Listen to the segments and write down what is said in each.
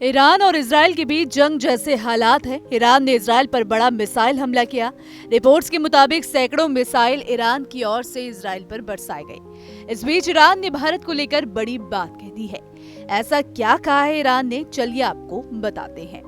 Iran और Israel के बीच जंग जैसे हालात हैं। ईरान ने इजराइल पर बड़ा मिसाइल हमला किया। रिपोर्ट्स के मुताबिक सैकड़ों मिसाइल ईरान की ओर से इजराइल पर बरसाई गई। इस बीच ईरान ने भारत को लेकर बड़ी बात कह दी है। ऐसा क्या कहा है ईरान ने, चलिए आपको बताते हैं।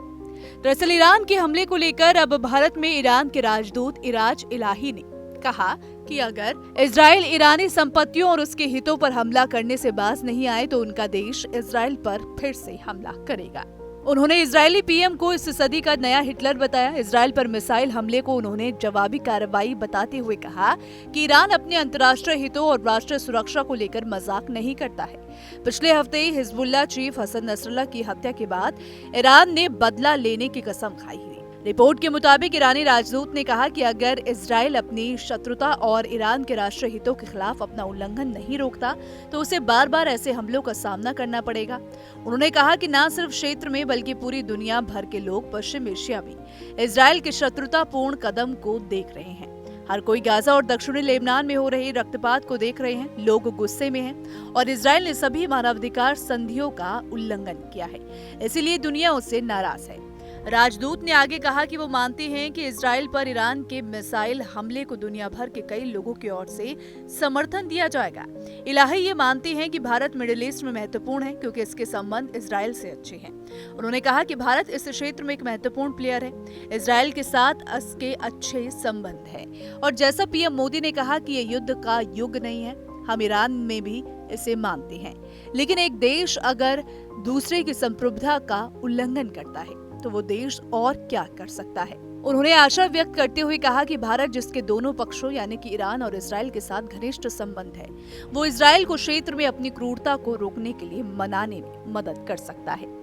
दरअसल ईरान के हमले को लेकर अब भारत में ईरान के राजदूत इराज इलाही ने कहा कि अगर इजराइल ईरानी संपत्तियों और उसके हितों पर हमला करने से बाज नहीं आए तो उनका देश इजराइल पर फिर से हमला करेगा। उन्होंने इजरायली पीएम को इस सदी का नया हिटलर बताया। इजराइल पर मिसाइल हमले को उन्होंने जवाबी कार्रवाई बताते हुए कहा कि ईरान अपने अंतर्राष्ट्रीय हितों और राष्ट्रीय सुरक्षा को लेकर मजाक नहीं करता है। पिछले हफ्ते हिजबुल्लाह चीफ हसन नसरल्लाह की हत्या के बाद ईरान ने बदला लेने की कसम खाई हुई। रिपोर्ट के मुताबिक ईरानी राजदूत ने कहा कि अगर इजराइल अपनी शत्रुता और ईरान के राष्ट्रीय हितों के खिलाफ अपना उल्लंघन नहीं रोकता तो उसे बार बार ऐसे हमलों का सामना करना पड़ेगा। उन्होंने कहा कि न सिर्फ क्षेत्र में बल्कि पूरी दुनिया भर के लोग पश्चिम एशिया में इजराइल के शत्रुतापूर्ण कदम को देख रहे हैं। हर कोई गाजा और दक्षिणी लेबनान में हो रहे रक्तपात को देख रहे हैं। लोग गुस्से में हैं और इजराइल ने सभी मानवाधिकार संधियों का उल्लंघन किया है, इसीलिए दुनिया उससे नाराज है। राजदूत ने आगे कहा कि वो मानते हैं कि इजराइल पर ईरान के मिसाइल हमले को दुनिया भर के कई लोगों की ओर से समर्थन दिया जाएगा। इलाही ये मानते हैं कि भारत मिडिल ईस्ट में महत्वपूर्ण है क्योंकि इसके संबंध इजराइल से अच्छे हैं। उन्होंने कहा कि भारत इस क्षेत्र में एक महत्वपूर्ण प्लेयर है। इजराइल के साथ इसके अच्छे संबंध है और जैसा पीएम मोदी ने कहा कि ये युद्ध का युग नहीं है, हम ईरान में भी इसे मानते हैं, लेकिन एक देश अगर दूसरे की संप्रभुता का उल्लंघन करता है तो वो देश और क्या कर सकता है। उन्होंने आशा व्यक्त करते हुए कहा कि भारत जिसके दोनों पक्षों यानी कि ईरान और इजराइल के साथ घनिष्ठ संबंध है, वो इजराइल को क्षेत्र में अपनी क्रूरता को रोकने के लिए मनाने में मदद कर सकता है।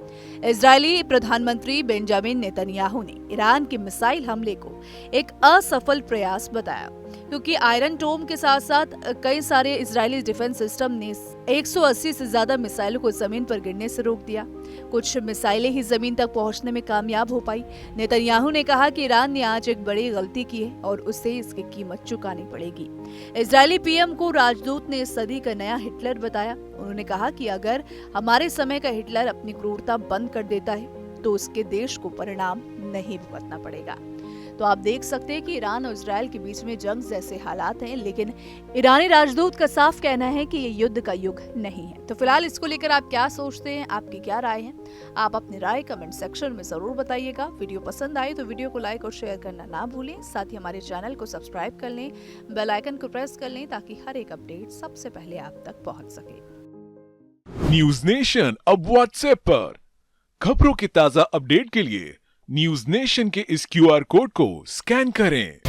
इजरायली प्रधानमंत्री बेंजामिन नेतन्याहू ने ईरान के मिसाइल हमले को एक असफल प्रयास बताया क्योंकि आयरन डोम के साथ साथ कई सारे इजरायली डिफेंस सिस्टम ने 180 से ज्यादा मिसाइलों को जमीन पर गिरने से रोक दिया। कुछ मिसाइलें ही जमीन तक पहुंचने में कामयाब हो पाई। नेतन्याहू ने कहा कि ईरान ने आज एक बड़ी गलती की है और उसे इसकी कीमत चुकानी पड़ेगी। इजरायली पीएम को राजदूत ने इस सदी का नया हिटलर बताया। उन्होंने कहा कि अगर हमारे समय का हिटलर अपनी क्रूरता बंद कर देता है तो उसके देश को परिणाम नहीं भुगतना पड़ेगा। तो आप देख सकते हैं कि ईरान और इजराइल के बीच में जंग जैसे हालात हैं, लेकिन ईरानी राजदूत का साफ कहना है कि ये युद्ध का युग नहीं है। तो फिलहाल इसको लेकर आप क्या सोचते हैं, आपकी क्या राय है? आप अपनी राय कमेंट सेक्शन में जरूर बताइएगा। वीडियो पसंद आए तो वीडियो को लाइक और शेयर करना ना भूलें। साथ ही हमारे चैनल को सब्सक्राइब कर लें, बेल आइकन को प्रेस कर लें ताकि हर एक अपडेट सबसे पहले आप तक पहुंच सके। न्यूज नेशन अब व्हाट्सएप पर खबरों के ताजा अपडेट के लिए न्यूज नेशन के इस क्यूआर कोड को स्कैन करें।